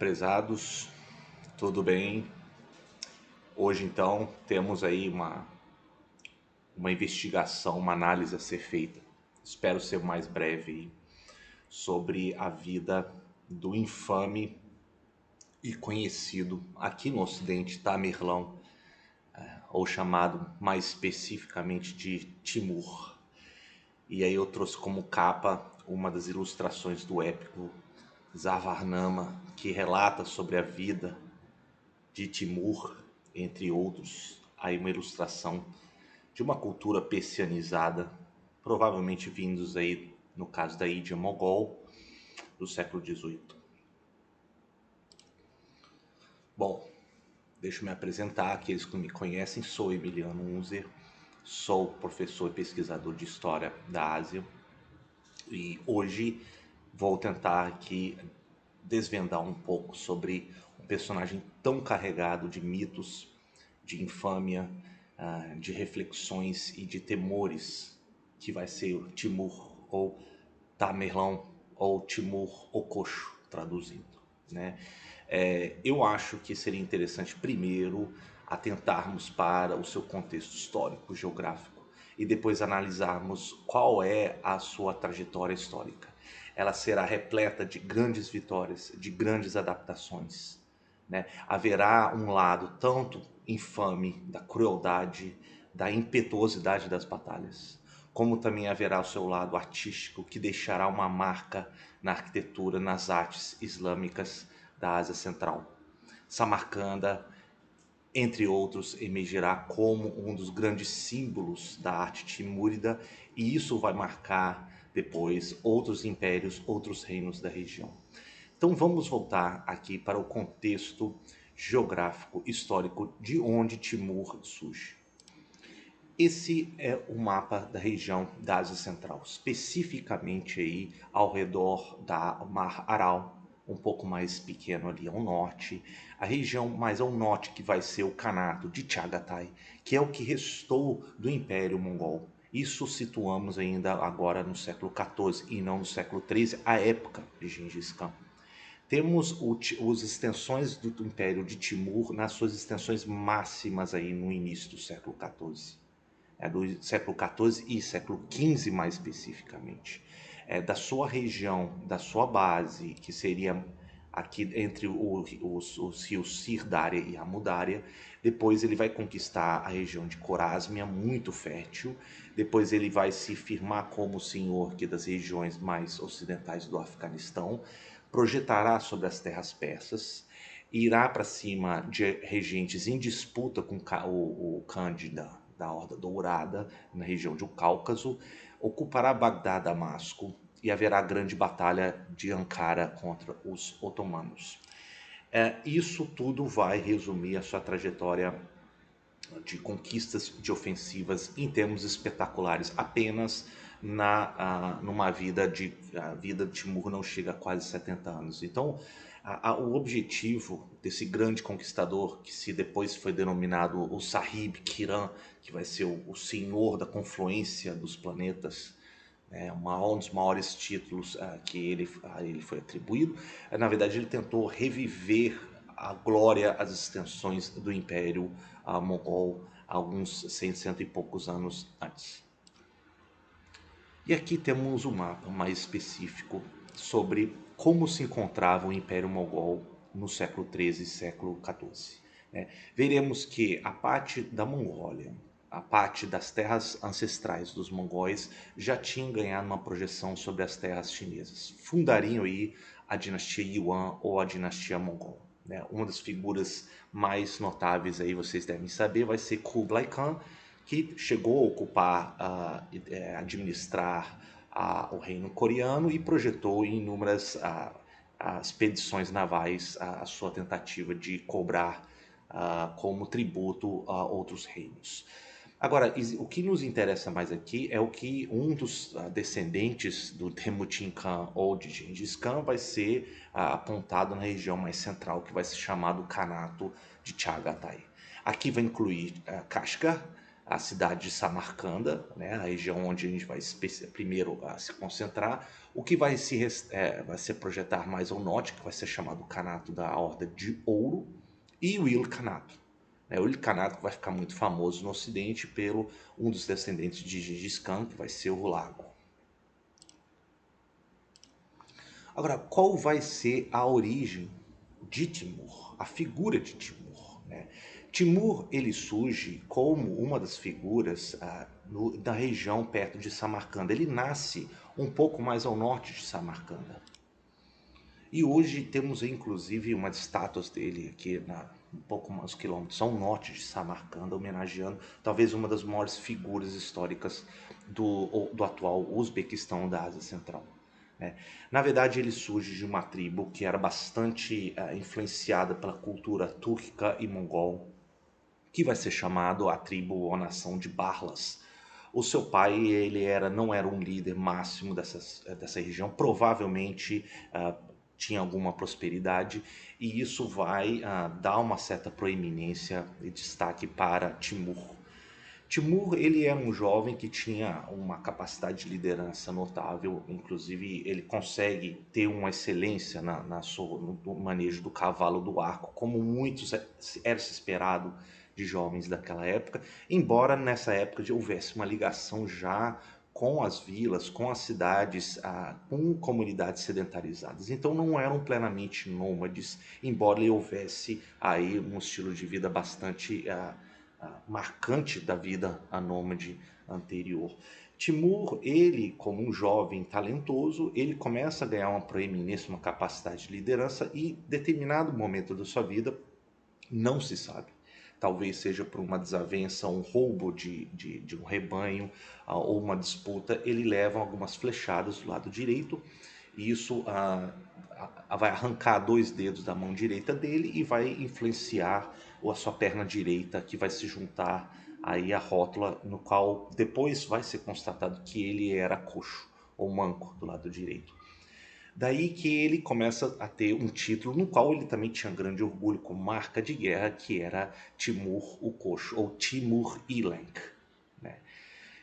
Prezados, tudo bem? Hoje então temos aí uma investigação, uma análise a ser feita. Espero ser mais breve sobre a vida do infame e conhecido aqui no Ocidente Tamerlão, ou chamado mais especificamente de Timur. E aí eu trouxe como capa uma das ilustrações do épico Zavarnama, que relata sobre a vida de Timur, entre outros. Aí uma ilustração de uma cultura persianizada, provavelmente vindos aí, no caso da Índia Mogol, do século XVIII. Bom, deixa eu me apresentar, aqueles que me conhecem, sou Emiliano Unzer, sou professor e pesquisador de História da Ásia e hoje vou tentar aqui desvendar um pouco sobre um personagem tão carregado de mitos, de infâmia, de reflexões e de temores, que vai ser o Timur ou Tamerlão ou Timur Okocho, traduzindo, né? Eu acho que seria interessante primeiro atentarmos para o seu contexto histórico, geográfico e depois analisarmos qual é a sua trajetória histórica. Ela será repleta de grandes vitórias, de grandes adaptações, né? Haverá um lado tanto infame da crueldade, da impetuosidade das batalhas, como também haverá o seu lado artístico que deixará uma marca na arquitetura, nas artes islâmicas da Ásia Central. Samarcanda, entre outros, emergirá como um dos grandes símbolos da arte timúrida e isso vai marcar depois outros impérios, outros reinos da região. Então vamos voltar aqui para o contexto geográfico, histórico de onde Timur surge. Esse é o mapa da região da Ásia Central, especificamente aí ao redor da Mar Aral, um pouco mais pequeno ali ao norte, a região mais ao norte que vai ser o Kanato de Chagatai, que é o que restou do Império Mongol. Isso situamos ainda agora no século XIV e não no século XIII, a época de Gengis Khan. Temos as extensões do Império de Timur nas suas extensões máximas aí no início do século XIV. Do século XIV e século XV mais especificamente. Da sua região, da sua base, que seria aqui entre os rios Sirdária e Amudária. Depois ele vai conquistar a região de Corásmia, muito fértil. Depois ele vai se firmar como senhor aqui das regiões mais ocidentais do Afeganistão. Projetará sobre as terras persas. Irá para cima de regentes em disputa com o Cândida da Horda Dourada, na região do Cáucaso. Ocupará Bagdá, Damasco, e haverá grande batalha de Ankara contra os otomanos. Isso tudo vai resumir a sua trajetória de conquistas, de ofensivas em termos espetaculares, apenas numa vida de... A vida de Timur não chega a quase 70 anos. Então, o objetivo desse grande conquistador, que se depois foi denominado o Sahib Kiran, que vai ser o senhor da confluência dos planetas, um dos maiores títulos que a ele foi atribuído. Na verdade, ele tentou reviver a glória, as extensões do Império Mogol, alguns 100 e poucos anos antes. E aqui temos um mapa mais específico sobre como se encontrava o Império Mogol no século XIII e século XIV. Veremos que a parte da Mongólia, a parte das terras ancestrais dos mongóis já tinham ganhado uma projeção sobre as terras chinesas. Fundariam aí a dinastia Yuan ou a dinastia Mongol. Uma das figuras mais notáveis aí, vocês devem saber, vai ser Kublai Khan, que chegou a ocupar, administrar o reino coreano e projetou em inúmeras expedições navais a sua tentativa de cobrar como tributo a outros reinos. Agora, o que nos interessa mais aqui é o que um dos descendentes do Temujin Khan ou de Gengis Khan vai ser apontado na região mais central, que vai ser chamado Kanato de Chagatai. Aqui vai incluir Kashgar, a cidade de Samarcanda, né, a região onde a gente vai primeiro se concentrar. O que vai se projetar mais ao norte, que vai ser chamado Kanato da Horda de Ouro, e o Ilkhanato. O Ilkhanato vai ficar muito famoso no ocidente pelo um dos descendentes de Gengis Khan, que vai ser o Hulagu. Agora, qual vai ser a origem de Timur, a figura de Timur, né? Timur, ele surge como uma das figuras da região perto de Samarcanda. Ele nasce um pouco mais ao norte de Samarcanda. E hoje temos inclusive uma estátua dele aqui um pouco mais quilômetros ao norte de Samarcanda, homenageando talvez uma das maiores figuras históricas do atual Uzbequistão da Ásia Central. Na verdade, ele surge de uma tribo que era bastante influenciada pela cultura túrquica e mongol, que vai ser chamado a tribo ou a nação de Barlas. O seu pai não era um líder máximo dessa região, provavelmente tinha alguma prosperidade, e isso vai dar uma certa proeminência e destaque para Timur. Timur, ele era um jovem que tinha uma capacidade de liderança notável, inclusive ele consegue ter uma excelência no manejo do cavalo do arco, como muitos era se esperado de jovens daquela época, embora nessa época houvesse uma ligação já com as vilas, com as cidades, com comunidades sedentarizadas. Então não eram plenamente nômades, embora houvesse aí um estilo de vida bastante marcante da vida nômade anterior. Timur, ele como um jovem talentoso, ele começa a ganhar uma proeminência, uma capacidade de liderança e, em determinado momento da sua vida, não se sabe. Talvez seja por uma desavença, um roubo de um rebanho ou uma disputa, ele leva algumas flechadas do lado direito, e isso vai arrancar 2 dedos da mão direita dele e vai influenciar a sua perna direita, que vai se juntar aí à rótula, no qual depois vai ser constatado que ele era coxo ou manco do lado direito. Daí que ele começa a ter um título no qual ele também tinha grande orgulho como marca de guerra, que era Timur o Coxo, ou Timur Ilenk, né?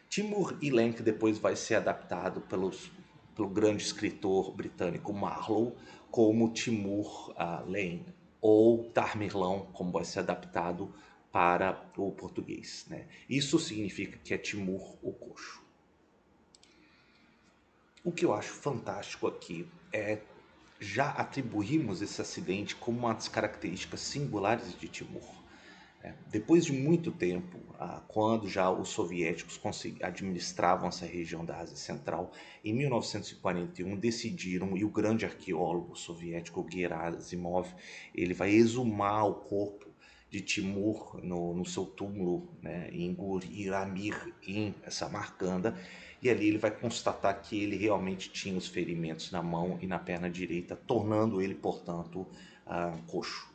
Timur Ilenk depois vai ser adaptado pelo grande escritor britânico Marlowe como Timur Lane, ou Tamerlão, como vai ser adaptado para o português, né? Isso significa que é Timur o Coxo. O que eu acho fantástico aqui é já atribuímos esse acidente como uma das características singulares de Timur. Depois de muito tempo, quando já os soviéticos administravam essa região da Ásia Central, em 1941 decidiram, e o grande arqueólogo soviético Gerasimov, ele vai exumar o corpo de Timur no seu túmulo, né, em Gur-Iramir, em Samarcanda, e ali ele vai constatar que ele realmente tinha os ferimentos na mão e na perna direita, tornando ele, portanto, coxo.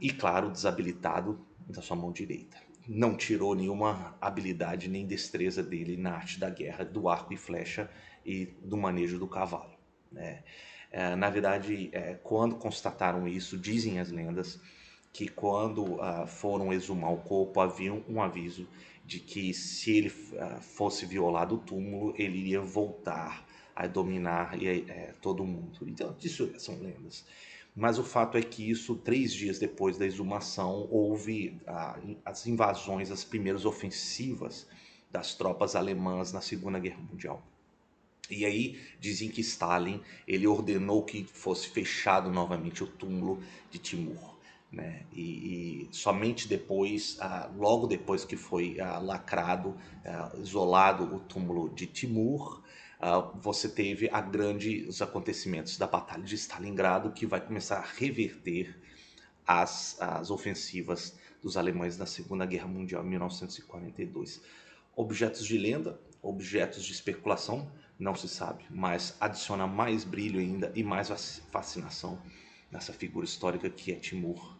E claro, desabilitado da sua mão direita. Não tirou nenhuma habilidade nem destreza dele na arte da guerra, do arco e flecha e do manejo do cavalo, né? Na verdade, quando constataram isso, dizem as lendas que quando foram exumar o corpo, havia um aviso de que se ele fosse violado o túmulo, ele iria voltar a dominar todo mundo. Então, isso são lendas. Mas o fato é que isso, 3 dias depois da exumação, houve as invasões, as primeiras ofensivas das tropas alemãs na Segunda Guerra Mundial. E aí dizem que Stalin ele ordenou que fosse fechado novamente o túmulo de Timur, né? E somente depois, logo depois que foi lacrado, isolado o túmulo de Timur, você teve os acontecimentos da Batalha de Stalingrado, que vai começar a reverter as ofensivas dos alemães na Segunda Guerra Mundial em 1942. Objetos de lenda, objetos de especulação, não se sabe, mas adiciona mais brilho ainda e mais fascinação nessa figura histórica que é Timur.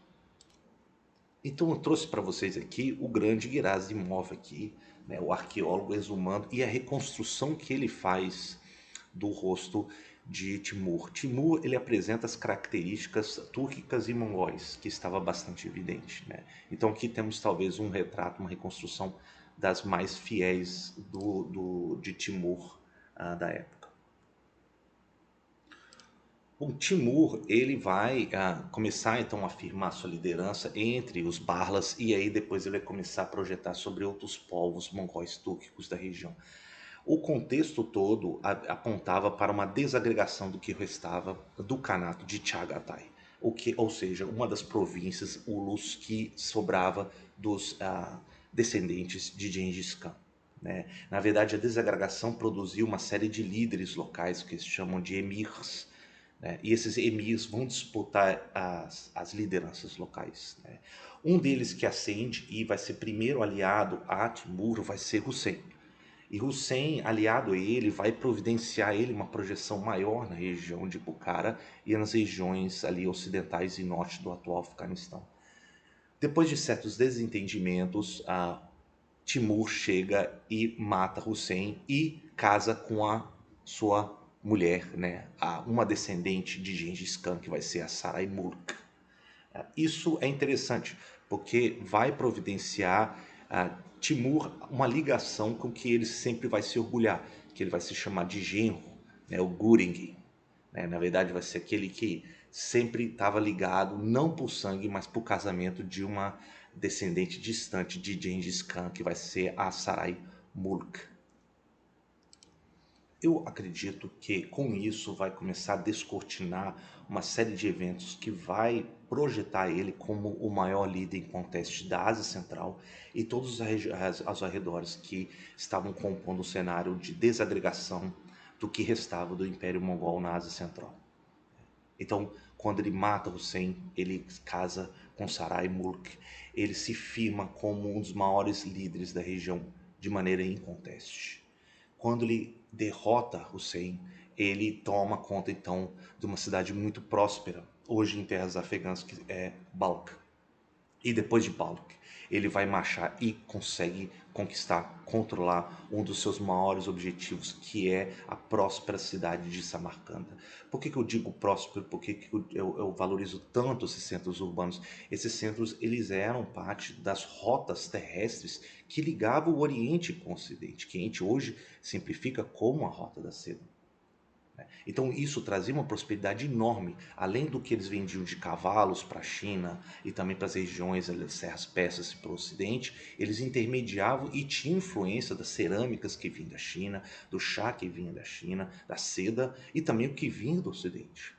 Então eu trouxe para vocês aqui o grande Gerasimov aqui, né, o arqueólogo exumando, e a reconstrução que ele faz do rosto de Timur. Timur ele apresenta as características túrquicas e mongóis, que estava bastante evidente, né? Então aqui temos talvez um retrato, uma reconstrução das mais fiéis de Timur da época. O Timur ele vai começar então a afirmar sua liderança entre os Barlas e aí depois ele vai começar a projetar sobre outros povos mongóis túrquicos da região. O contexto todo apontava para uma desagregação do que restava do Kanato de Chagatai, ou seja, uma das províncias Ulus que sobrava dos descendentes de Gengis Khan. Né? Na verdade, a desagregação produziu uma série de líderes locais que se chamam de emirs, né? E esses emirs vão disputar as lideranças locais. Né? Um deles que ascende e vai ser primeiro aliado a Timur vai ser Hussein. E Hussein, aliado a ele, vai providenciar a ele uma projeção maior na região de Bukhara e nas regiões ali ocidentais e norte do atual Afeganistão. Depois de certos desentendimentos, Timur chega e mata Hussein e casa com a sua mulher, né, uma descendente de Gengis Khan, que vai ser a Sarai Mulk. Isso é interessante, porque vai providenciar Timur uma ligação com que ele sempre vai se orgulhar, que ele vai se chamar de genro, né, o Guring. Né? Na verdade, vai ser aquele que sempre estava ligado, não por sangue, mas por casamento de uma descendente distante de Gengis Khan, que vai ser a Sarai Mulk. Eu acredito que com isso vai começar a descortinar uma série de eventos que vai projetar ele como o maior líder em contexto da Ásia Central e todos os arredores que estavam compondo o cenário de desagregação do que restava do Império Mongol na Ásia Central. Então, quando ele mata Hussein, ele casa com Sarai Mulk, ele se firma como um dos maiores líderes da região de maneira inconteste. Quando ele derrota Hussein, ele toma conta então de uma cidade muito próspera, hoje em terras afegãs, que é Balkh. E depois de Balkh, ele vai marchar e consegue conquistar, controlar um dos seus maiores objetivos, que é a próspera cidade de Samarcanda. Por que eu digo próspero? Por que eu valorizo tanto esses centros urbanos? Esses centros eles eram parte das rotas terrestres que ligavam o Oriente com o Ocidente, que a gente hoje simplifica como a Rota da Seda. Então isso trazia uma prosperidade enorme, além do que eles vendiam de cavalos para a China e também para as regiões das serras persas e para o ocidente, eles intermediavam e tinham influência das cerâmicas que vinham da China, do chá que vinha da China, da seda e também o que vinha do ocidente.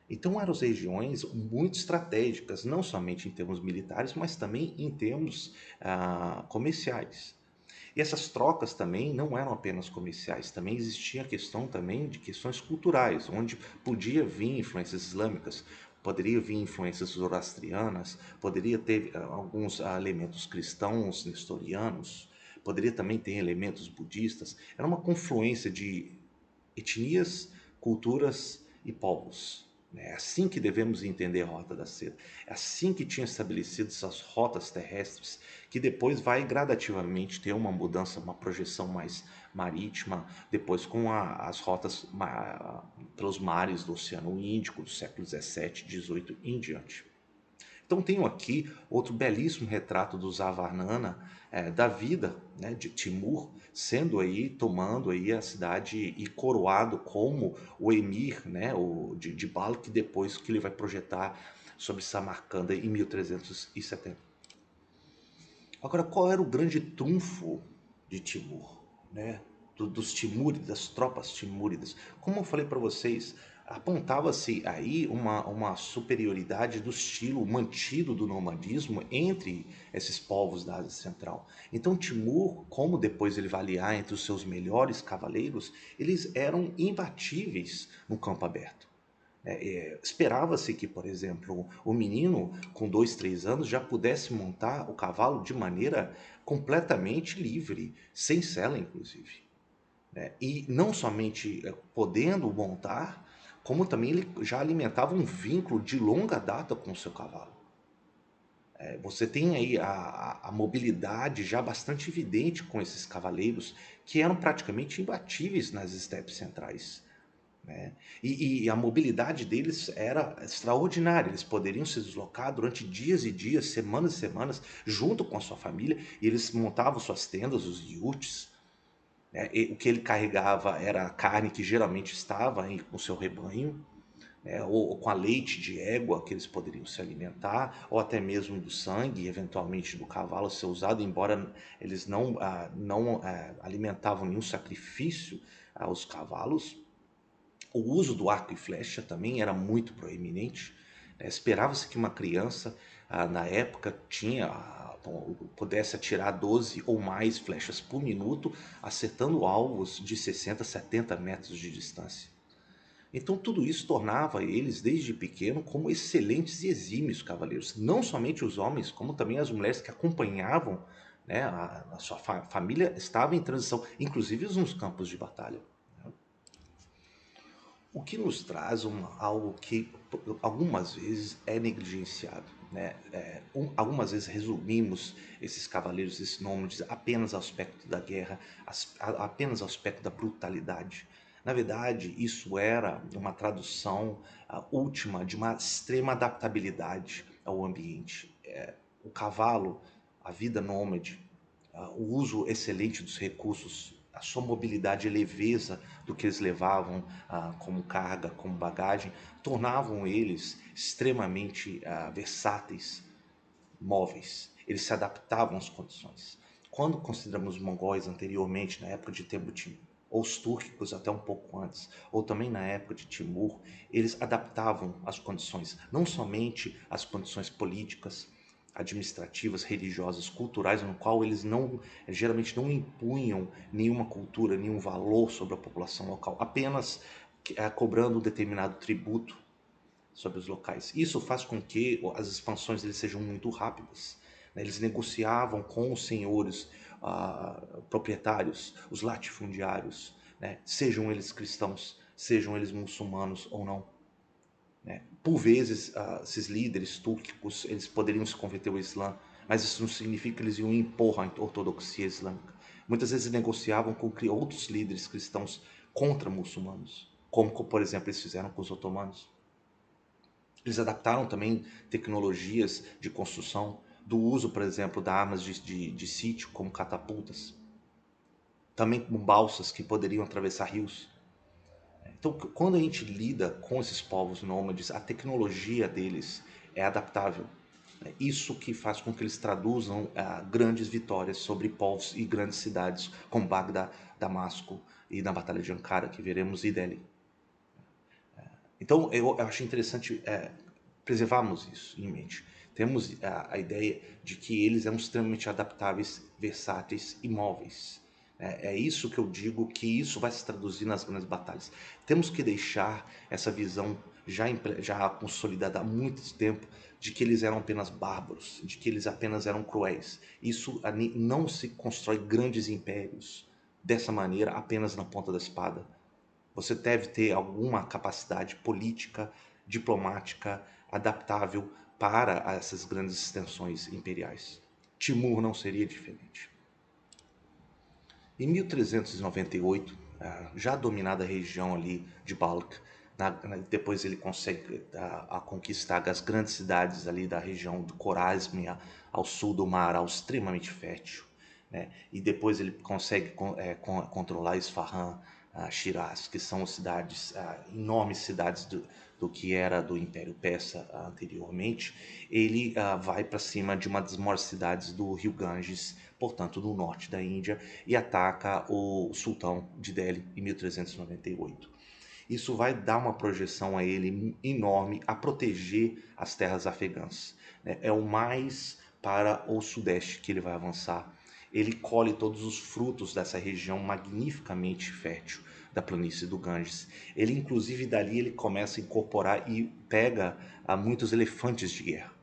Então eram regiões muito estratégicas, não somente em termos militares, mas também em termos comerciais. E essas trocas também não eram apenas comerciais, também existia a questão também de questões culturais, onde podia vir influências islâmicas, poderia vir influências zoroastrianas, poderia ter alguns elementos cristãos, nestorianos, poderia também ter elementos budistas. Era uma confluência de etnias, culturas e povos. É assim que devemos entender a Rota da Seda. É assim que tinham estabelecido essas rotas terrestres, que depois vai gradativamente ter uma mudança, uma projeção mais marítima, depois com as rotas pelos mares do Oceano Índico, do século XVII, XVIII em diante. Então tenho aqui outro belíssimo retrato do Zavarnana, da vida, né, de Timur, sendo aí, tomando aí a cidade e coroado como o emir, né, de Balkh, depois que ele vai projetar sobre Samarcanda em 1370. Agora, qual era o grande trunfo de Timur, né? Dos Timúridas, das tropas timúridas? Como eu falei para vocês, apontava-se aí uma superioridade do estilo mantido do nomadismo entre esses povos da Ásia Central. Então Timur, como depois ele vai aliar entre os seus melhores cavaleiros, eles eram imbatíveis no campo aberto. Esperava-se que, por exemplo, o menino com 2, 3 anos já pudesse montar o cavalo de maneira completamente livre, sem sela, inclusive. E não somente podendo montar, como também ele já alimentava um vínculo de longa data com o seu cavalo. Você tem aí a mobilidade já bastante evidente com esses cavaleiros que eram praticamente imbatíveis nas estepes centrais. né? E a mobilidade deles era extraordinária. Eles poderiam se deslocar durante dias e dias, semanas e semanas, junto com a sua família, e eles montavam suas tendas, os yurts, né? E o que ele carregava era a carne que geralmente estava com o seu rebanho, né? Ou com a leite de égua que eles poderiam se alimentar, ou até mesmo do sangue, eventualmente do cavalo ser usado, embora eles não alimentavam nenhum sacrifício aos cavalos. O uso do arco e flecha também era muito proeminente, né? Esperava-se que uma criança, na época, pudesse atirar 12 ou mais flechas por minuto, acertando alvos de 60, 70 metros de distância. Então tudo isso tornava eles, desde pequeno, como excelentes e exímios cavaleiros. Não somente os homens, como também as mulheres que acompanhavam, né, a sua família estava em transição, inclusive nos campos de batalha. O que nos traz algo que algumas vezes é negligenciado, né? Algumas vezes resumimos esses cavaleiros, esses nômades, apenas ao aspecto da guerra, apenas ao aspecto da brutalidade. Na verdade, isso era uma tradução última de uma extrema adaptabilidade ao ambiente. O cavalo, a vida nômade, o uso excelente dos recursos, a sua mobilidade e leveza do que eles levavam como carga, como bagagem, tornavam eles extremamente versáteis, móveis. Eles se adaptavam às condições. Quando consideramos os mongóis anteriormente, na época de Temujin, ou os túrquicos até um pouco antes, ou também na época de Timur, eles adaptavam as condições, não somente as condições políticas, administrativas, religiosas, culturais, no qual eles geralmente não impunham nenhuma cultura, nenhum valor sobre a população local, apenas cobrando um determinado tributo sobre os locais. Isso faz com que as expansões deles sejam muito rápidas, né? Eles negociavam com os senhores proprietários, os latifundiários, né? Sejam eles cristãos, sejam eles muçulmanos ou não, né? Por vezes, esses líderes túrquicos eles poderiam se converter ao Islã, mas isso não significa que eles iam impor a ortodoxia islâmica. Muitas vezes negociavam com outros líderes cristãos contra muçulmanos, como por exemplo eles fizeram com os otomanos. Eles adaptaram também tecnologias de construção, do uso, por exemplo, de armas de sítio, como catapultas, também com balsas que poderiam atravessar rios. Então, quando a gente lida com esses povos nômades, a tecnologia deles é adaptável. Isso que faz com que eles traduzam grandes vitórias sobre povos e grandes cidades, como Bagdá, Damasco e na Batalha de Ankara, que veremos, e Delhi. Então, eu acho interessante preservarmos isso em mente. Temos a ideia de que eles eram extremamente adaptáveis, versáteis e móveis. É isso que eu digo, que isso vai se traduzir nas grandes batalhas. Temos que deixar essa visão já consolidada há muito tempo de que eles eram apenas bárbaros, de que eles apenas eram cruéis. Isso não se constrói grandes impérios dessa maneira apenas na ponta da espada. Você deve ter alguma capacidade política, diplomática, adaptável para essas grandes extensões imperiais. Timur não seria diferente. Em 1398, já dominada a região ali de Balkh, depois ele consegue conquistar as grandes cidades ali da região do Corásmia, ao sul do mar, extremamente fértil, né? E depois ele consegue controlar Isfahan, Shiraz, que são cidades, enormes cidades do que era do Império Persa anteriormente. Ele vai para cima de uma das maiores cidades do rio Ganges, portanto no norte da Índia, e ataca o sultão de Delhi em 1398. Isso vai dar uma projeção a ele enorme a proteger as terras afegãs, né? É o mais para o sudeste que ele vai avançar. Ele colhe todos os frutos dessa região magnificamente fértil da planície do Ganges. Ele, inclusive, dali ele começa a incorporar e pega muitos elefantes de guerra.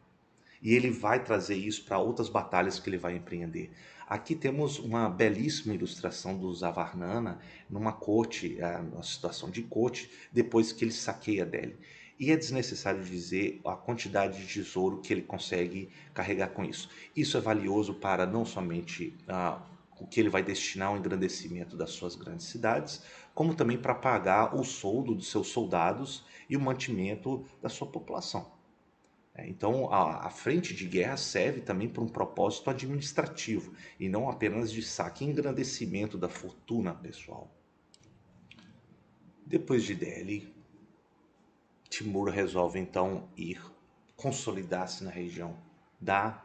E ele vai trazer isso para outras batalhas que ele vai empreender. Aqui temos uma belíssima ilustração do Zavarnana numa corte, numa situação de corte, depois que ele saqueia Delhi. E é desnecessário dizer a quantidade de tesouro que ele consegue carregar com isso. Isso é valioso para não somente o que ele vai destinar ao engrandecimento das suas grandes cidades, como também para pagar o soldo dos seus soldados e o mantimento da sua população. Então, a frente de guerra serve também para um propósito administrativo e não apenas de saque e engrandecimento da fortuna pessoal. Depois de Delhi, Timur resolve então ir consolidar-se na região da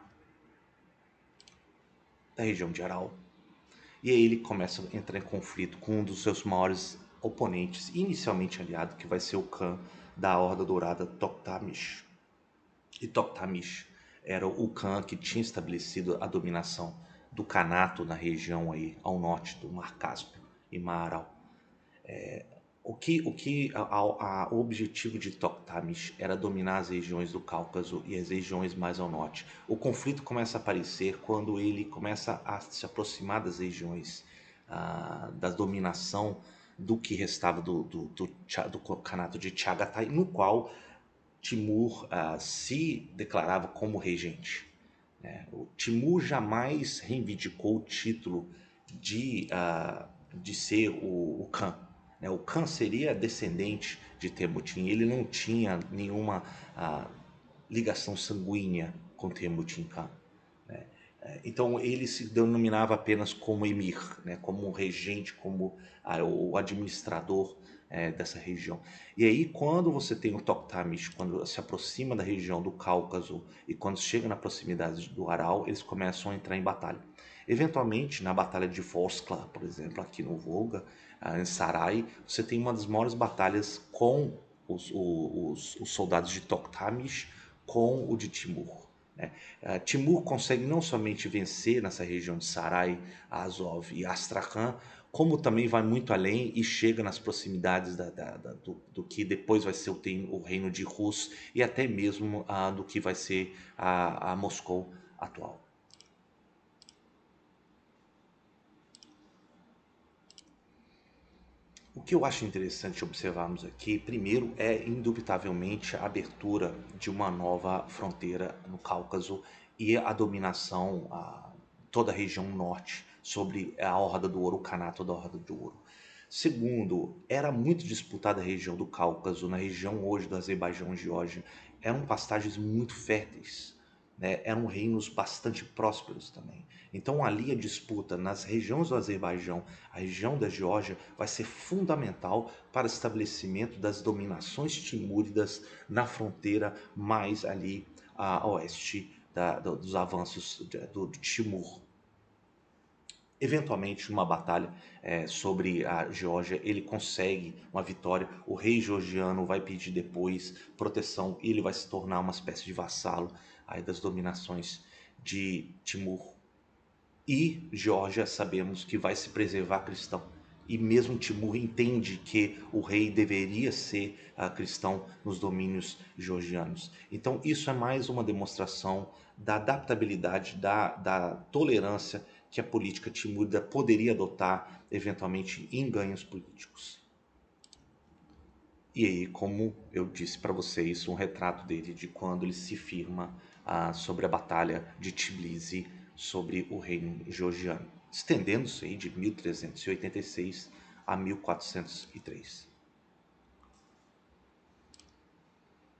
região de Aral. E aí ele começa a entrar em conflito com um dos seus maiores oponentes, inicialmente aliado, que vai ser o Khan da Horda Dourada, Toktamish. E Toktamish era o Khan que tinha estabelecido a dominação do Kanato na região aí ao norte do Mar Cáspio e Mar Aral. O objetivo de Toktamish era dominar as regiões do Cáucaso e as regiões mais ao norte. O conflito começa a aparecer quando ele começa a se aproximar das regiões da dominação do que restava do Kanato de Chagatai, no qual Timur se declarava como regente. O Timur jamais reivindicou o título de ser o Khan. O Khan seria descendente de Temujin, ele não tinha nenhuma ligação sanguínea com Temujin Khan. Então ele se denominava apenas como emir, como um regente, como o administrador dessa região. E aí quando você tem o Toktamish, quando se aproxima da região do Cáucaso e quando chega na proximidade do Aral, eles começam a entrar em batalha. Eventualmente, na Batalha de Vorskla, por exemplo, aqui no Volga, em Sarai, você tem uma das maiores batalhas com os soldados de Toktamish com o de Timur. Timur consegue não somente vencer nessa região de Sarai, Azov e Astrakhan, como também vai muito além e chega nas proximidades do que depois vai ser o reino de Rus e até mesmo do que vai ser a Moscou atual. O que eu acho interessante observarmos aqui, primeiro, é indubitavelmente a abertura de uma nova fronteira no Cáucaso e a dominação toda a região norte sobre a Horda do Ouro, o Kanato da Horda do Ouro. Segundo, era muito disputada a região do Cáucaso, na região hoje do Azerbaijão e Geórgia, eram pastagens muito férteis. Eram reinos bastante prósperos também. Então ali a disputa nas regiões do Azerbaijão, a região da Geórgia, vai ser fundamental para o estabelecimento das dominações timúridas na fronteira mais ali a oeste dos avanços do Timur. Eventualmente, numa batalha sobre a Geórgia, ele consegue uma vitória. O rei georgiano vai pedir depois proteção e ele vai se tornar uma espécie de vassalo aí das dominações de Timur. E Geórgia, sabemos que vai se preservar cristão. E mesmo Timur entende que o rei deveria ser cristão nos domínios georgianos. Então isso é mais uma demonstração da adaptabilidade, da tolerância que a política timúrida poderia adotar eventualmente em ganhos políticos. E aí, como eu disse para vocês, um retrato dele de quando ele se firma sobre a batalha de Tbilisi sobre o reino georgiano, estendendo-se aí de 1386 a 1403.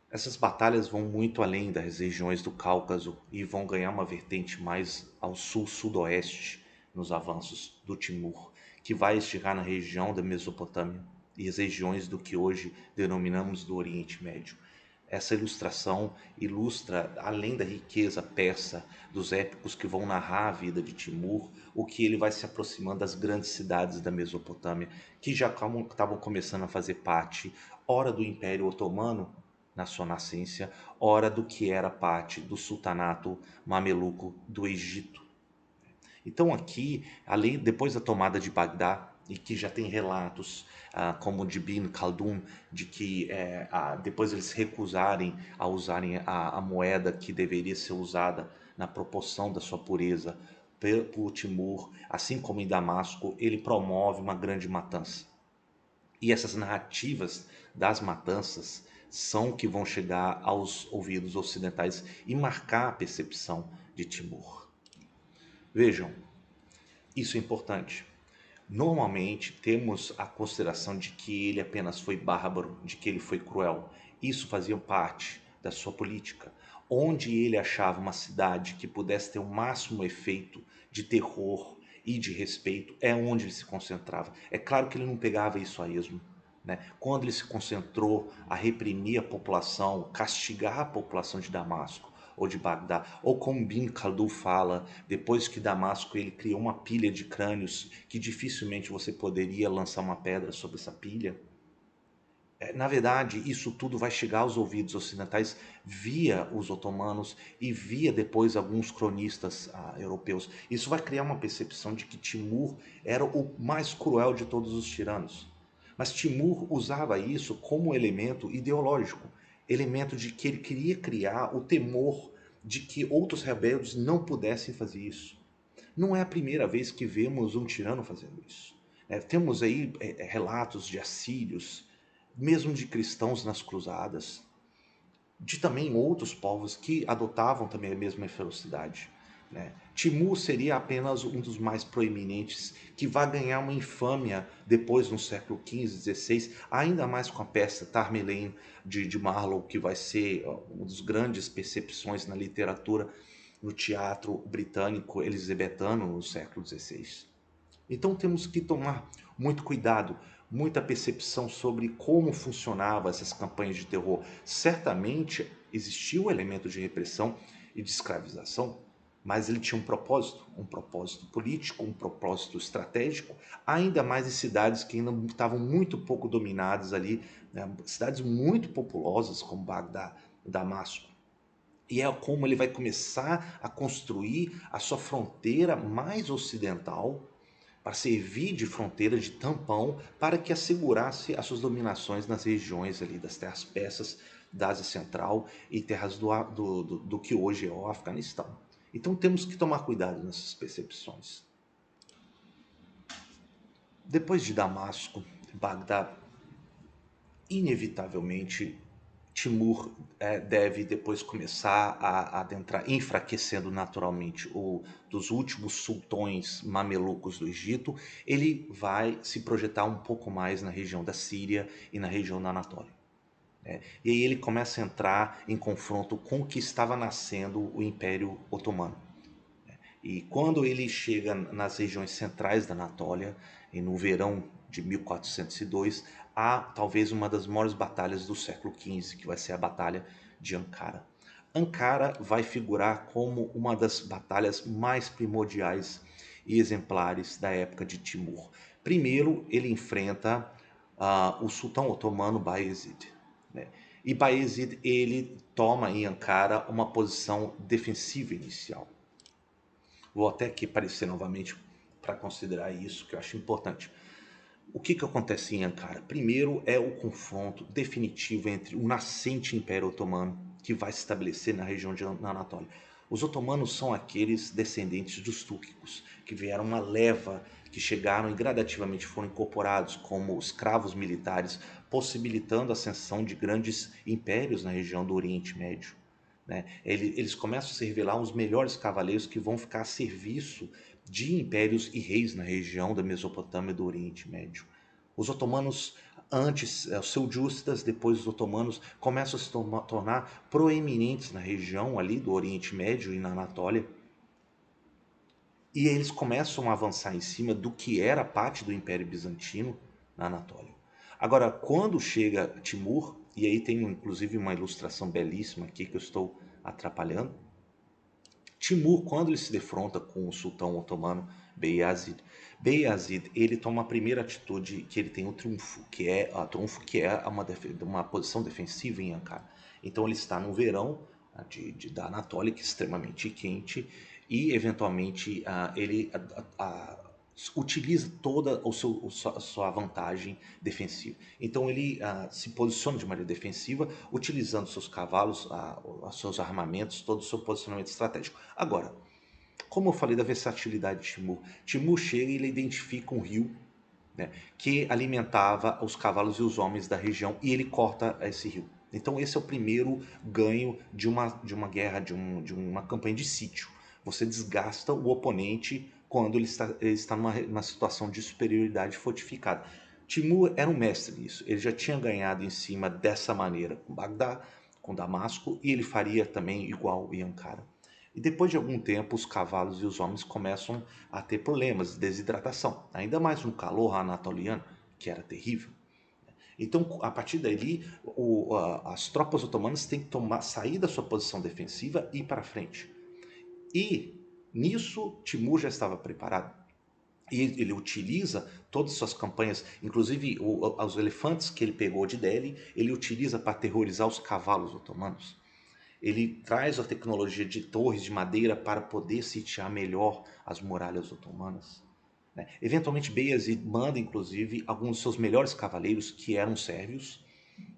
Essas batalhas vão muito além das regiões do Cáucaso e vão ganhar uma vertente mais ao sul-sudoeste nos avanços do Timur, que vai chegar na região da Mesopotâmia e as regiões do que hoje denominamos do Oriente Médio. Essa ilustração ilustra, além da riqueza persa dos épicos que vão narrar a vida de Timur, o que ele vai se aproximando das grandes cidades da Mesopotâmia, que já estavam começando a fazer parte, ora do Império Otomano, na sua nascência, ora do que era parte do sultanato mameluco do Egito. Então aqui, depois da tomada de Bagdá, e que já tem relatos como o de Ibn Khaldun, de que depois eles recusarem a usarem a moeda que deveria ser usada na proporção da sua pureza por Timur, assim como em Damasco, ele promove uma grande matança. E essas narrativas das matanças são que vão chegar aos ouvidos ocidentais e marcar a percepção de Timur. Vejam, Isso é importante. Normalmente temos a consideração de que ele apenas foi bárbaro, de que ele foi cruel. Isso fazia parte da sua política. Onde ele achava uma cidade que pudesse ter o máximo efeito de terror e de respeito, é onde ele se concentrava. É claro que ele não pegava isso a esmo, né? Quando ele se concentrou a reprimir a população, castigar a população de Damasco ou de Bagdá, ou como Bin Khaldun fala, depois que Damasco ele criou uma pilha de crânios que dificilmente você poderia lançar uma pedra sobre essa pilha. Na verdade, isso tudo vai chegar aos ouvidos ocidentais via os otomanos e via depois alguns cronistas europeus. Isso vai criar uma percepção de que Timur era o mais cruel de todos os tiranos. Mas Timur usava isso como elemento ideológico, elemento de que ele queria criar o temor de que outros rebeldes não pudessem fazer isso. Não é a primeira vez que vemos um tirano fazendo isso. Temos aí relatos de assírios, mesmo de cristãos nas cruzadas, de também outros povos que adotavam também a mesma ferocidade. Né? Timur seria apenas um dos mais proeminentes, que vai ganhar uma infâmia depois no século XV, XVI, ainda mais com a peça Tamerlane de Marlowe, que vai ser uma das grandes percepções na literatura, no teatro britânico elisabetano no século XVI. Então temos que tomar muito cuidado, muita percepção sobre como funcionavam essas campanhas de terror. Certamente existia um elemento de repressão e de escravização, mas ele tinha um propósito político, um propósito estratégico, ainda mais em cidades que ainda estavam muito pouco dominadas ali, né? Cidades muito populosas como Bagdá, Damasco. E é como ele vai começar a construir a sua fronteira mais ocidental, para servir de fronteira, de tampão, para que assegurasse as suas dominações nas regiões ali das terras persas, da Ásia Central e terras do que hoje é o Afeganistão. Então temos que tomar cuidado nessas percepções. Depois de Damasco, Bagdá, inevitavelmente Timur deve depois começar a adentrar, enfraquecendo naturalmente o dos últimos sultões mamelucos do Egito, ele vai se projetar um pouco mais na região da Síria e na região da Anatólia. E aí ele começa a entrar em confronto com o que estava nascendo o Império Otomano. E quando ele chega nas regiões centrais da Anatólia, e no verão de 1402, há talvez uma das maiores batalhas do século XV, que vai ser a Batalha de Ankara. Ankara vai figurar como uma das batalhas mais primordiais e exemplares da época de Timur. Primeiro, ele enfrenta o sultão otomano Bayezid, né? E Bayezid ele toma em Ankara uma posição defensiva inicial. Vou até aqui aparecer novamente para considerar isso, que eu acho importante. O que acontece em Ankara? Primeiro é o confronto definitivo entre o nascente Império Otomano, que vai se estabelecer na região de Anatólia. Os otomanos são aqueles descendentes dos túrquicos, que vieram uma leva, que chegaram e gradativamente foram incorporados como escravos militares, possibilitando a ascensão de grandes impérios na região do Oriente Médio. Né? Eles começam a se revelar os melhores cavaleiros que vão ficar a serviço de impérios e reis na região da Mesopotâmia e do Oriente Médio. Os otomanos, antes, os seljúcidas, depois os otomanos, começam a se tornar proeminentes na região ali do Oriente Médio e na Anatólia. E eles começam a avançar em cima do que era parte do Império Bizantino na Anatólia. Agora, quando chega Timur, e aí tem inclusive uma ilustração belíssima aqui que eu estou atrapalhando. Timur, quando ele se defronta com o sultão otomano Beyazid, ele toma a primeira atitude que ele tem o triunfo, que é uma posição defensiva em Ankara. Então ele está no verão da Anatólia, que é extremamente quente, e eventualmente ele utiliza toda a sua vantagem defensiva. Então ele se posiciona de maneira defensiva, utilizando seus cavalos, os seus armamentos, todo o seu posicionamento estratégico. Agora, como eu falei da versatilidade de Timur, Timur chega e ele identifica um rio, né, que alimentava os cavalos e os homens da região, e ele corta esse rio. Então esse é o primeiro ganho de uma guerra, de uma campanha de sítio. Você desgasta o oponente quando ele está numa situação de superioridade fortificada. Timur era um mestre nisso, ele já tinha ganhado em cima dessa maneira com Bagdá, com Damasco, e ele faria também igual em Ankara. E depois de algum tempo, os cavalos e os homens começam a ter problemas de desidratação, ainda mais no calor anatoliano, que era terrível. Então, a partir dali, as tropas otomanas têm que sair da sua posição defensiva e ir para frente. E nisso, Timur já estava preparado. E ele utiliza todas as suas campanhas, inclusive os elefantes que ele pegou de Delhi, ele utiliza para aterrorizar os cavalos otomanos. Ele traz a tecnologia de torres de madeira para poder sitiar melhor as muralhas otomanas. Né? Eventualmente, Beyazid manda, inclusive, alguns dos seus melhores cavaleiros, que eram sérvios,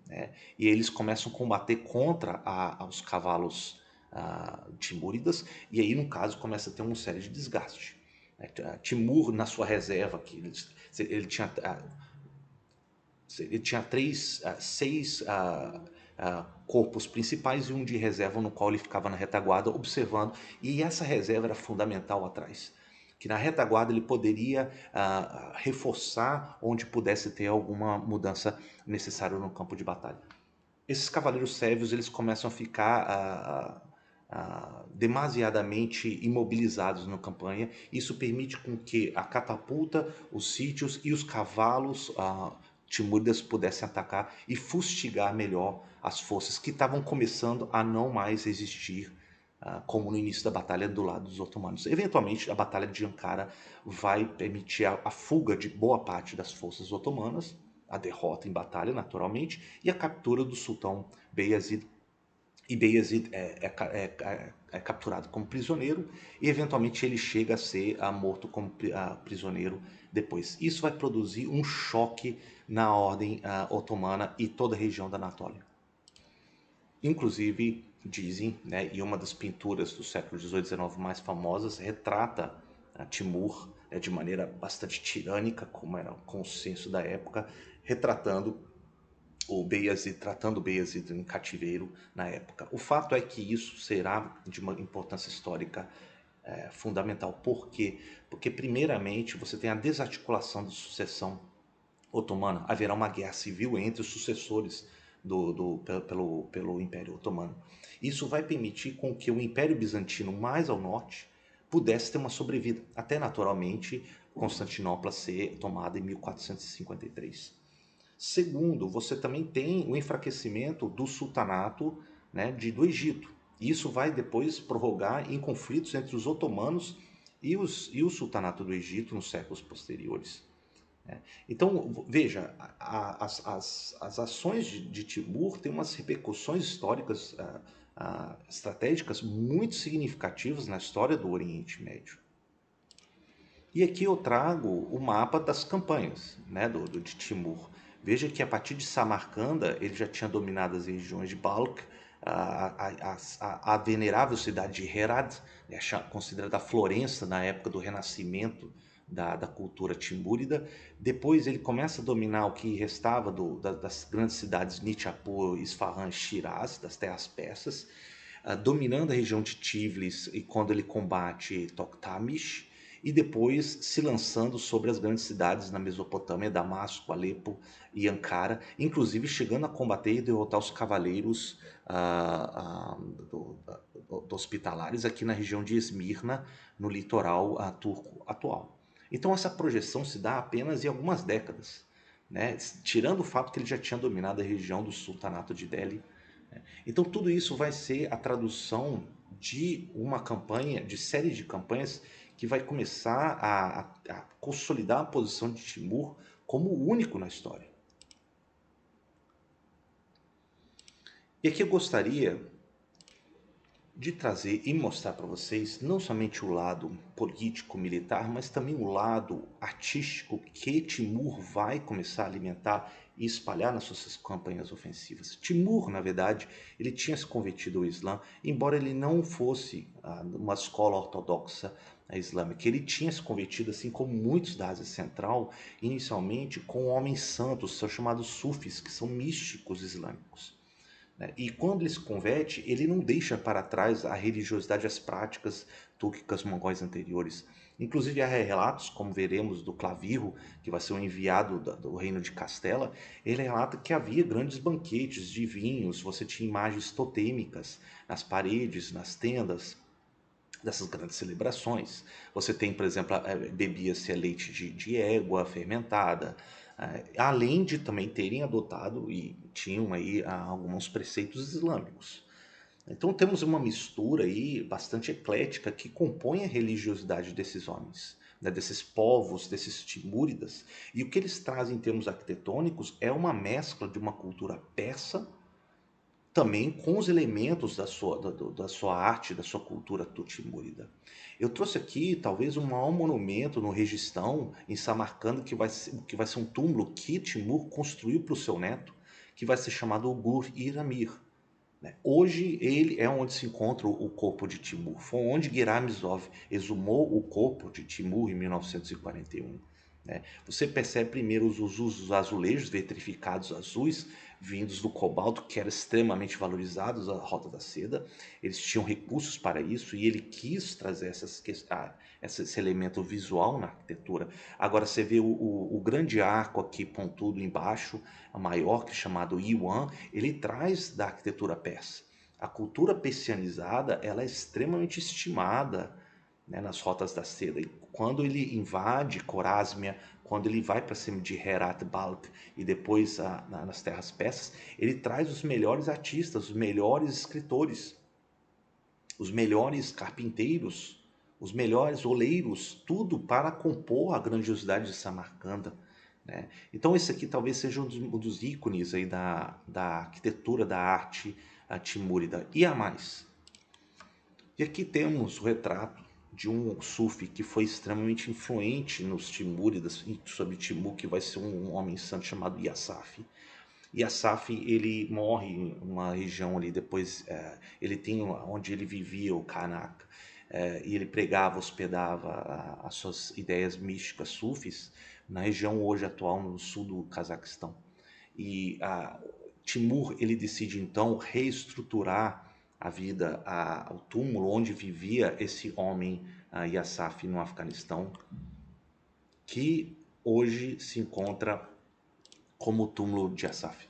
né? E eles começam a combater contra os cavalos timúridas, e aí, no caso, começa a ter uma série de desgaste. Né? Timur, na sua reserva, que ele tinha seis corpos principais e um de reserva no qual ele ficava na retaguarda observando, e essa reserva era fundamental atrás. Que na retaguarda ele poderia reforçar onde pudesse ter alguma mudança necessária no campo de batalha. Esses cavaleiros sérvios eles começam a ficar demasiadamente imobilizados na campanha. Isso permite com que a catapulta, os sítios e os cavalos timúridas pudessem atacar e fustigar melhor as forças que estavam começando a não mais existir como no início da batalha do lado dos otomanos. Eventualmente, a batalha de Ankara vai permitir a fuga de boa parte das forças otomanas, a derrota em batalha, naturalmente, e a captura do sultão Beyazid. E Beyazid é capturado como prisioneiro e, eventualmente, ele chega a ser morto como prisioneiro depois. Isso vai produzir um choque na ordem otomana e toda a região da Anatólia. Inclusive, dizem, né, e uma das pinturas do século XVIII e XIX mais famosas retrata Timur de maneira bastante tirânica, como era o consenso da época, retratando tratando o Beyazid em cativeiro na época. O fato é que isso será de uma importância histórica fundamental. Por quê? Porque, primeiramente, você tem a desarticulação da sucessão otomana. Haverá uma guerra civil entre os sucessores pelo Império Otomano. Isso vai permitir com que o Império Bizantino mais ao norte pudesse ter uma sobrevida, até naturalmente Constantinopla ser tomada em 1453. Segundo, você também tem o enfraquecimento do sultanato, né, do Egito. Isso vai depois prorrogar em conflitos entre os otomanos e o sultanato do Egito nos séculos posteriores. Então, veja, as ações de Timur têm umas repercussões históricas, estratégicas muito significativas na história do Oriente Médio. E aqui eu trago o mapa das campanhas, né, de Timur. Veja que a partir de Samarcanda ele já tinha dominado as regiões de Balkh, a venerável cidade de Herat, né, considerada a Florença na época do renascimento da cultura timúrida. Depois ele começa a dominar o que restava das grandes cidades Nishapur, Isfahan, Shiraz, das terras persas, dominando a região de Tiflis e quando ele combate Toktamish, e depois se lançando sobre as grandes cidades na Mesopotâmia, Damasco, Alepo e Ankara, inclusive chegando a combater e derrotar os cavaleiros hospitalares aqui na região de Esmirna, no litoral turco atual. Então essa projeção se dá apenas em algumas décadas, né? Tirando o fato que ele já tinha dominado a região do sultanato de Delhi. Então tudo isso vai ser a tradução de uma campanha, de série de campanhas que vai começar a consolidar a posição de Timur como o único na história. E aqui eu gostaria de trazer e mostrar para vocês não somente o lado político-militar, mas também o lado artístico que Timur vai começar a alimentar e espalhar nas suas campanhas ofensivas. Timur, na verdade, ele tinha se convertido ao Islã, embora ele não fosse uma escola ortodoxa islâmica. Ele tinha se convertido, assim como muitos da Ásia Central, inicialmente com homens santos, são chamados sufis, que são místicos islâmicos. E quando ele se converte, ele não deixa para trás a religiosidade e as práticas túrquicas mongóis anteriores. Inclusive há relatos, como veremos, do Clavirro, que vai ser um enviado do reino de Castela. Ele relata que havia grandes banquetes de vinhos, você tinha imagens totêmicas nas paredes, nas tendas dessas grandes celebrações. Você tem, por exemplo, bebia-se leite de égua fermentada, além de também terem adotado e tinham aí alguns preceitos islâmicos. Então temos uma mistura aí bastante eclética que compõe a religiosidade desses homens, né, desses povos, desses timúridas. E o que eles trazem em termos arquitetônicos é uma mescla de uma cultura persa, também com os elementos da sua arte, da sua cultura tutimúrida. Eu trouxe aqui talvez um maior monumento no Registão, em Samarcanda, que vai ser um túmulo que Timur construiu para o seu neto, que vai ser chamado Gur-Iramir, né? Hoje ele é onde se encontra o corpo de Timur. Foi onde Guiramizov exumou o corpo de Timur em 1941. Né? Você percebe primeiro os usos dos azulejos vitrificados azuis, vindos do cobalto, que era extremamente valorizado a Rota da Seda. Eles tinham recursos para isso e ele quis trazer esse elemento visual na arquitetura. Agora você vê o grande arco aqui pontudo embaixo, a maior, que é chamado Yuan, ele traz da arquitetura persa. A cultura persianizada ela é extremamente estimada, né, nas Rotas da Seda. E quando ele invade Corásmia, quando ele vai para cima de Herat Balkh e depois nas terras persas, ele traz os melhores artistas, os melhores escritores, os melhores carpinteiros, os melhores oleiros, tudo para compor a grandiosidade de Samarcanda. Né? Então esse aqui talvez seja um dos ícones aí da arquitetura, da arte timúrida. E a mais. E aqui temos o retrato de um sufi que foi extremamente influente nos Timúridas, sobre Timur, que vai ser um homem santo chamado Yassaf. Yassaf, ele morre em uma região ali, depois ele tem onde ele vivia, o Karnak, e ele pregava, hospedava as suas ideias místicas sufis na região hoje atual, no sul do Cazaquistão. E Timur, ele decide então reestruturar a vida, o túmulo onde vivia esse homem Yassaf no Afeganistão, que hoje se encontra como o túmulo de Yassaf.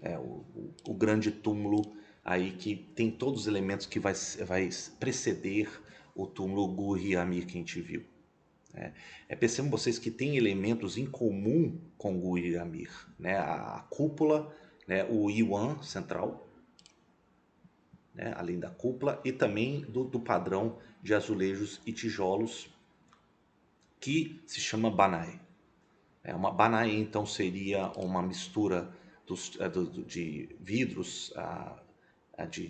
É o grande túmulo aí que tem todos os elementos que vai preceder o túmulo Gur-Amir que a gente viu. Percebam vocês que tem elementos em comum com Gur-Amir, né? A cúpula, né? O Yuan central, né? Além da cúpula, e também do padrão de azulejos e tijolos que se chama Banai. Uma Banai então seria uma mistura de vidros,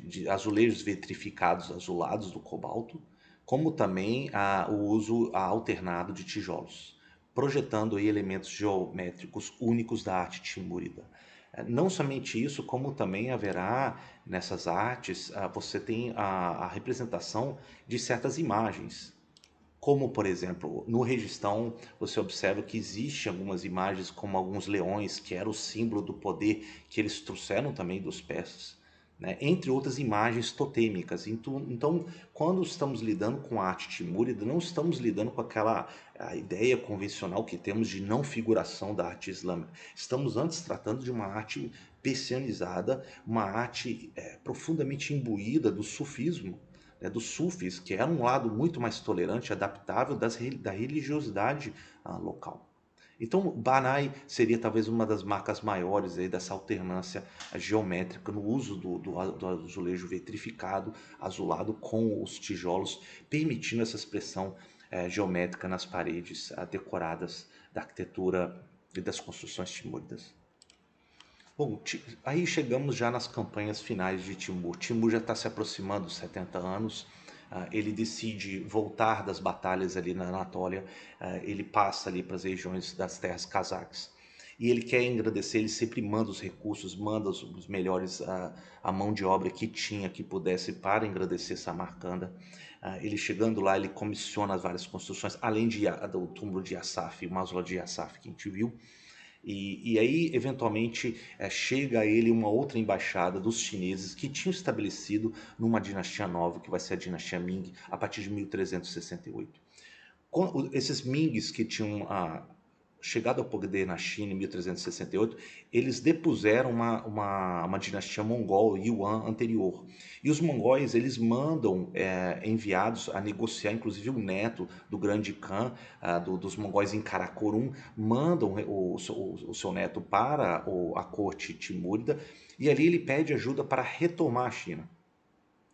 de azulejos vitrificados azulados do cobalto, como também o uso alternado de tijolos, projetando aí elementos geométricos únicos da arte timúrida. Não somente isso, como também haverá nessas artes, você tem a representação de certas imagens, como, por exemplo, no Registão, você observa que existem algumas imagens como alguns leões, que era o símbolo do poder que eles trouxeram também dos persas, né? Entre outras imagens totêmicas. Então, quando estamos lidando com a arte timúrida, não estamos lidando com aquela a ideia convencional que temos de não figuração da arte islâmica. Estamos antes tratando de uma arte persianizada, uma arte profundamente imbuída do sufismo, né, dos sufis, que era um lado muito mais tolerante, adaptável da religiosidade local. Então, Banai seria talvez uma das marcas maiores aí dessa alternância geométrica no uso do azulejo vitrificado, azulado com os tijolos, permitindo essa expressão geométrica nas paredes decoradas da arquitetura e das construções timúridas. Bom, aí chegamos já nas campanhas finais de Timur. Timur já está se aproximando dos 70 anos. Ele decide voltar das batalhas ali na Anatólia. Ele passa ali para as regiões das terras cazaques. E ele quer engrandecer, ele sempre manda os recursos, manda os melhores, a mão de obra que tinha, que pudesse para engrandecer Samarcanda. Ele chegando lá, ele comissiona as várias construções, além do túmulo de Yassaf, o mausoléu de Yassaf que a gente viu. E aí, eventualmente, chega a ele uma outra embaixada dos chineses que tinham estabelecido numa dinastia nova, que vai ser a dinastia Ming, a partir de 1368. Esses Mings que tinham chegado ao poder na China em 1368, eles depuseram uma dinastia mongol, Yuan, anterior. E os mongóis, eles mandam enviados a negociar, inclusive o neto do grande Khan, dos mongóis em Karakorum, mandam o seu neto para a corte timúrida, e ali ele pede ajuda para retomar a China.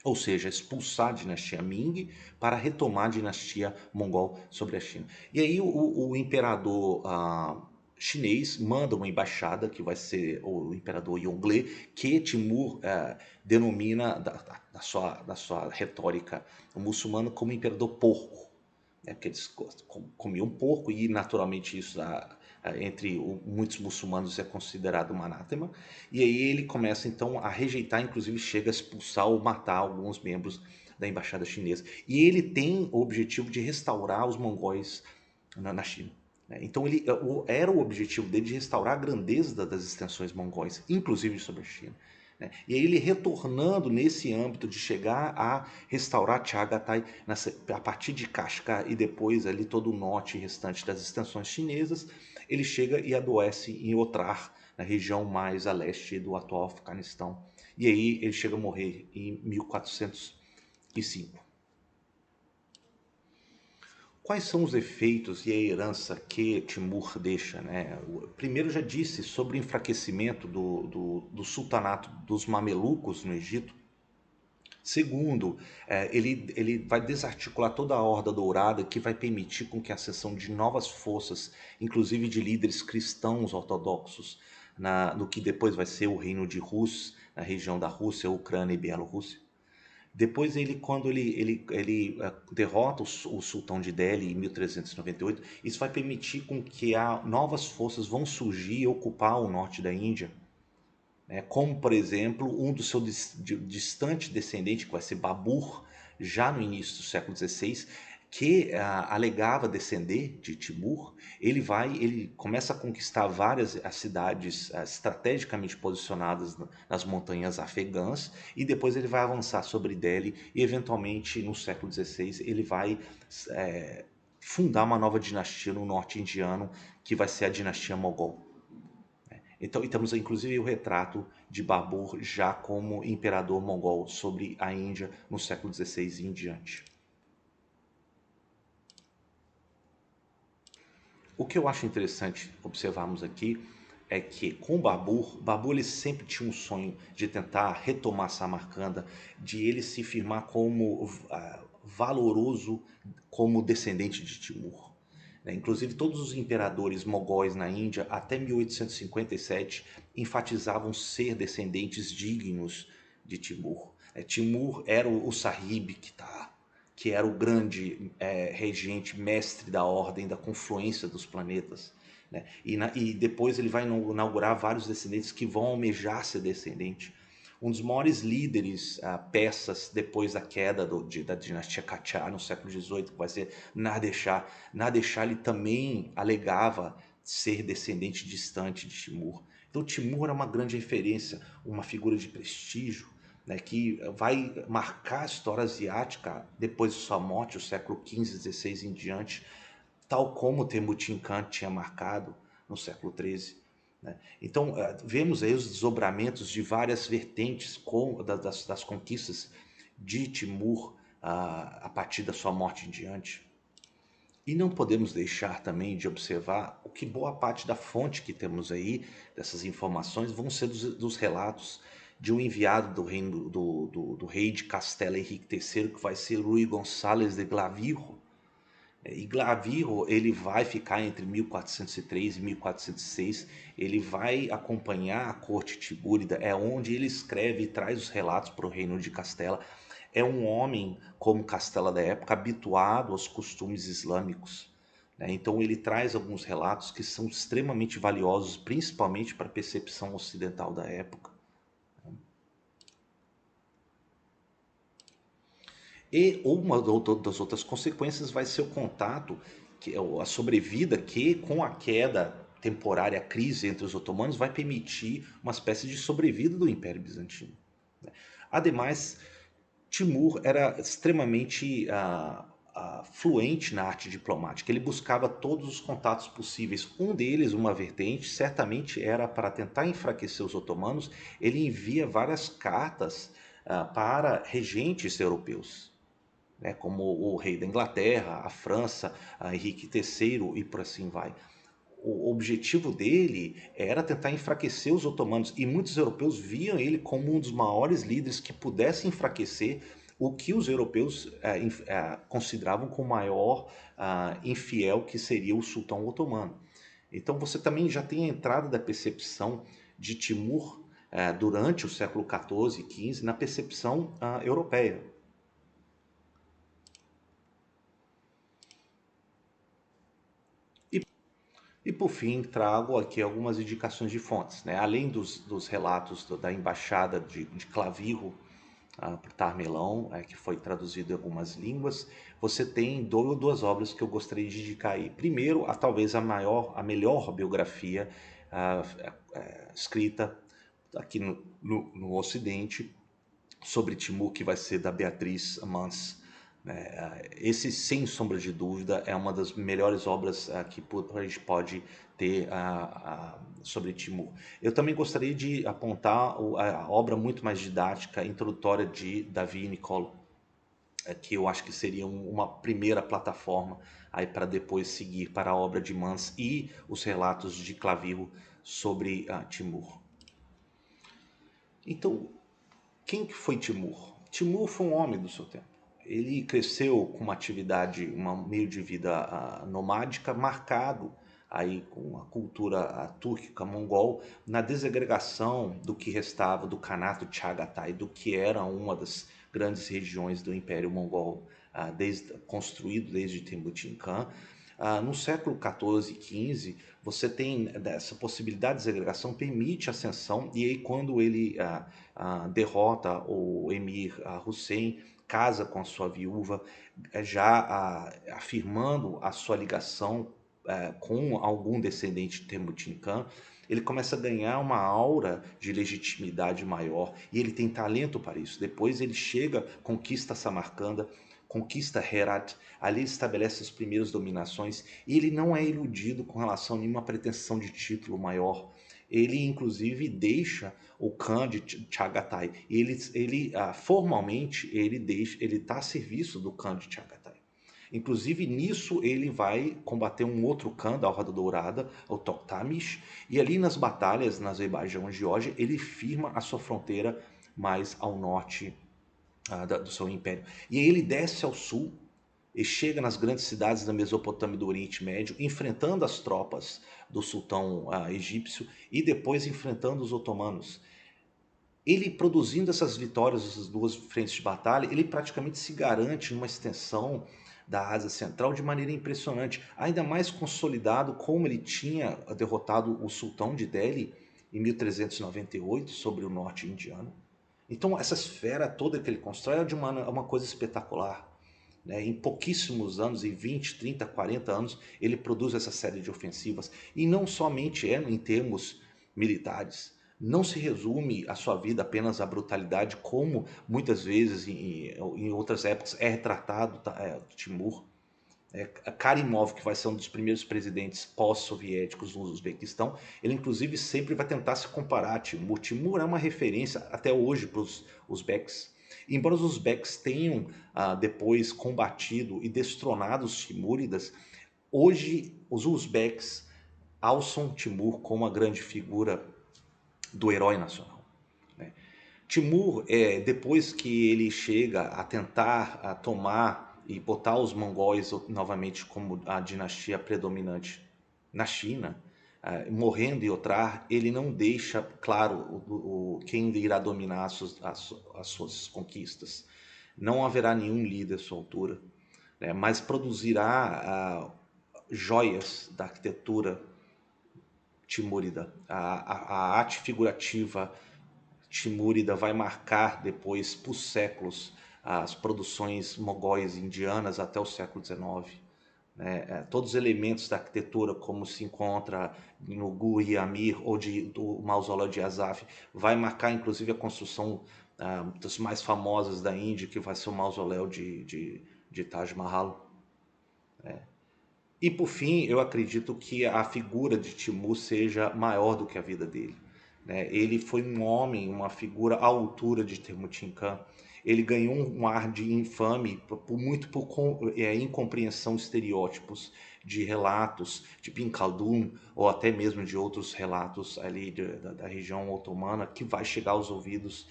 Ou seja, expulsar a dinastia Ming para retomar a dinastia Mongol sobre a China. E aí o imperador chinês manda uma embaixada, que vai ser o imperador Yongle, que Timur denomina, da sua retórica muçulmana, como imperador porco, né? Porque eles comiam porco e naturalmente isso entre muitos muçulmanos é considerado um anátema. E aí ele começa então a rejeitar, inclusive chega a expulsar ou matar alguns membros da embaixada chinesa. E ele tem o objetivo de restaurar os mongóis na China, né? Então era o objetivo dele de restaurar a grandeza das extensões mongóis, inclusive sobre a China, né? E aí ele retornando nesse âmbito de chegar a restaurar Chagatai a partir de Kashgar e depois ali todo o norte e restante das extensões chinesas, ele chega e adoece em Otrar, na região mais a leste do atual Afeganistão. E aí ele chega a morrer em 1405. Quais são os efeitos e a herança que Timur deixa, né? Primeiro, já disse sobre o enfraquecimento do sultanato dos mamelucos no Egito. Segundo, ele vai desarticular toda a Horda Dourada, que vai permitir com que a ascensão de novas forças, inclusive de líderes cristãos ortodoxos, no que depois vai ser o reino de Rus, na região da Rússia, Ucrânia e Bielorrússia. Depois, quando ele derrota o sultão de Delhi em 1398, isso vai permitir com que novas forças vão surgir e ocupar o norte da Índia, né? Como, por exemplo, um do seu distante descendente, que vai ser Babur, já no início do século XVI, que alegava descender de Timur. Ele começa a conquistar várias as cidades estrategicamente posicionadas nas montanhas afegãs, e depois ele vai avançar sobre Delhi e eventualmente no século XVI ele vai fundar uma nova dinastia no norte indiano, que vai ser a dinastia Mogol. Então, e temos inclusive o retrato de Babur já como imperador mongol sobre a Índia no século XVI e em diante. O que eu acho interessante observarmos aqui é que com Babur ele sempre tinha um sonho de tentar retomar Samarcanda, de ele se firmar como valoroso como descendente de Timur, né? Inclusive, todos os imperadores mogóis na Índia, até 1857, enfatizavam ser descendentes dignos de Timur. Timur era o Sahib que era o grande regente, mestre da ordem, da confluência dos planetas, né? E depois ele vai inaugurar vários descendentes que vão almejar ser descendente. Um dos maiores líderes persas depois da queda da dinastia Qajar no século XVIII, que vai ser Nader Shah. Nader Shah ele também alegava ser descendente distante de Timur. Então Timur é uma grande referência, uma figura de prestígio, né, que vai marcar a história asiática depois de sua morte, o século XV, XVI em diante, tal como Temujin Khan tinha marcado no século XIII, né? Então, vemos aí os desdobramentos de várias vertentes das conquistas de Timur a partir da sua morte em diante. E não podemos deixar também de observar o que boa parte da fonte que temos aí, dessas informações, vão ser dos relatos de um enviado do reino do rei de Castela Henrique III, que vai ser Luís Gonçalves de Glavijo. E Glavijo ele vai ficar entre 1403 e 1406, ele vai acompanhar a corte tibúrida, é onde ele escreve e traz os relatos para o reino de Castela. É um homem, como Castela da época, habituado aos costumes islâmicos, né? Então ele traz alguns relatos que são extremamente valiosos, principalmente para a percepção ocidental da época. E uma das outras consequências vai ser o contato, a sobrevida que, com a queda temporária, a crise entre os otomanos, vai permitir uma espécie de sobrevida do Império Bizantino, né? Ademais, Timur era extremamente fluente na arte diplomática. Ele buscava todos os contatos possíveis. Um deles, uma vertente, certamente era para tentar enfraquecer os otomanos. Ele envia várias cartas para regentes europeus, né, como o rei da Inglaterra, a França, a Henrique III e por assim vai. O objetivo dele era tentar enfraquecer os otomanos, e muitos europeus viam ele como um dos maiores líderes que pudesse enfraquecer o que os europeus consideravam como o maior infiel, que seria o sultão otomano. Então você também já tem a entrada da percepção de Timur durante o século XIV e XV na percepção europeia. E por fim, trago aqui algumas indicações de fontes, né? Além dos relatos da embaixada de Clavirro por Tarmelão, que foi traduzido em algumas línguas, você tem duas obras que eu gostaria de indicar aí. Primeiro, talvez a melhor biografia escrita aqui no Ocidente sobre Timur, que vai ser da Beatriz Mans. Esse, sem sombra de dúvida, é uma das melhores obras que a gente pode ter sobre Timur. Eu também gostaria de apontar a obra muito mais didática, introdutória de Davi Niccolo, que eu acho que seria uma primeira plataforma aí para depois seguir para a obra de Mans e os relatos de Clavirro sobre Timur. Então, quem que foi Timur? Timur foi um homem do seu tempo. Ele cresceu com uma atividade, um meio de vida nomádica marcado aí com a cultura túrquica mongol, na desagregação do que restava do Kanato Chagatai, do que era uma das grandes regiões do Império Mongol, construído desde Temujin Khan. No século XIV e XV, você tem essa possibilidade de desagregação, permite ascensão, e aí quando ele derrota o emir Hussein, casa com a sua viúva, já afirmando a sua ligação com algum descendente de Temujin Khan, ele começa a ganhar uma aura de legitimidade maior, e ele tem talento para isso. Depois ele chega, conquista Samarcanda, conquista Herat, ali ele estabelece as primeiras dominações, e ele não é iludido com relação a nenhuma pretensão de título maior. Ele inclusive deixa o Khan de Chagatai, ele formalmente ele está a serviço do Khan de Chagatai. Inclusive nisso ele vai combater um outro Khan da Horda Dourada, o Toktamish, e ali nas batalhas na Azerbaijão e Geórgia ele firma a sua fronteira mais ao norte do seu império. E aí ele desce ao sul e chega nas grandes cidades da Mesopotâmia e do Oriente Médio, enfrentando as tropas do sultão egípcio e depois enfrentando os otomanos. Ele produzindo essas vitórias, essas duas frentes de batalha, ele praticamente se garante numa extensão da Ásia Central de maneira impressionante, ainda mais consolidado como ele tinha derrotado o sultão de Delhi em 1398 sobre o norte indiano. Então essa esfera toda que ele constrói é de uma coisa espetacular. Em pouquíssimos anos, em 20, 30, 40 anos, ele produz essa série de ofensivas. E não somente em termos militares. Não se resume a sua vida apenas à brutalidade, como muitas vezes em outras épocas é retratado Timur. Karimov, que vai ser um dos primeiros presidentes pós-soviéticos no Uzbequistão, ele inclusive sempre vai tentar se comparar a Timur. Timur é uma referência até hoje para os uzbeques. Embora os uzbeques tenham depois combatido e destronado os timúridas, hoje os uzbeques alçam Timur como a grande figura do herói nacional. Timur, depois que ele chega a tentar tomar e botar os mongóis novamente como a dinastia predominante na China, morrendo em Otrar, ele não deixa claro quem irá dominar as suas conquistas. Não haverá nenhum líder à sua altura, mas produzirá joias da arquitetura timúrida. A arte figurativa timúrida vai marcar depois, por séculos, as produções mogóis indianas até o século XIX. Todos os elementos da arquitetura, como se encontra no Gur Amir ou do mausoléu de Azaf, vai marcar inclusive a construção das mais famosas da Índia, que vai ser o mausoléu de Taj Mahal. E por fim, eu acredito que a figura de Timur seja maior do que a vida dele, né? Ele foi um homem, uma figura à altura de Temujin-Khan. Ele ganhou um ar de infame muito por incompreensão de estereótipos, de relatos de Ibn Khaldun ou até mesmo de outros relatos ali da região otomana que vai chegar aos ouvidos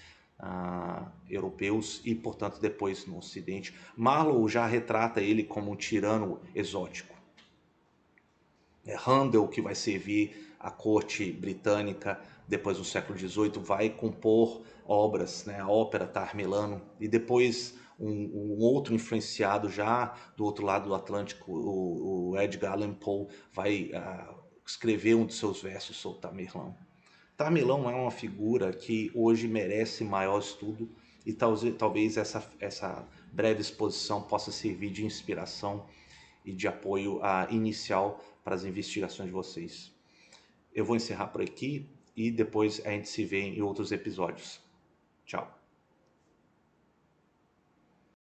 europeus e, portanto, depois no Ocidente. Marlowe já retrata ele como um tirano exótico. Handel, que vai servir a corte britânica depois do século XVIII, vai compor obras, né? A ópera Tarmelano, e depois um outro influenciado já do outro lado do Atlântico, o Edgar Allan Poe, vai escrever um dos seus versos sobre Tamerlão. Tamerlão é uma figura que hoje merece maior estudo e talvez essa breve exposição possa servir de inspiração e de apoio inicial para as investigações de vocês. Eu vou encerrar por aqui e depois a gente se vê em outros episódios. Tchau.